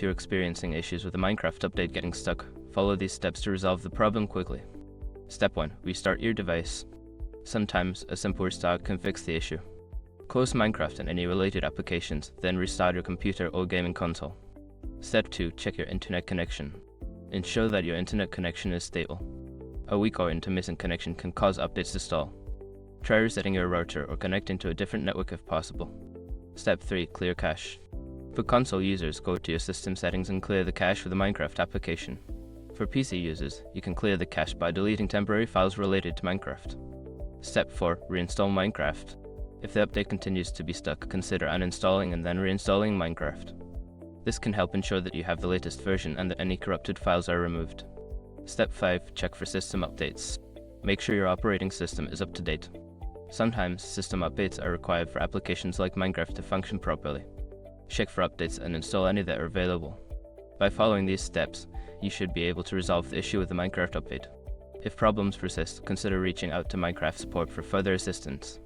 if you're experiencing issues with the Minecraft update getting stuck, follow these steps to resolve the problem quickly. Step 1. Restart your device. Sometimes a simple restart can fix the issue. Close Minecraft and any related applications, then restart your computer or gaming console. Step 2. Check your internet connection. Ensure that your internet connection is stable. A weak or intermittent connection can cause updates to stall. Try resetting your router or connecting to a different network if possible. Step 3. Clear cache. For console users, go to your system settings and clear the cache for the Minecraft application. For PC users, you can clear the cache by deleting temporary files related to Minecraft. Step 4. Reinstall Minecraft. If the update continues to be stuck, consider uninstalling and then reinstalling Minecraft. This can help ensure that you have the latest version and that any corrupted files are removed. Step 5. Check for system updates. Make sure your operating system is up to date. Sometimes, system updates are required for applications like Minecraft to function properly. Check for updates and install any that are available. By following these steps, you should be able to resolve the issue with the Minecraft update. If problems persist, consider reaching out to Minecraft support for further assistance.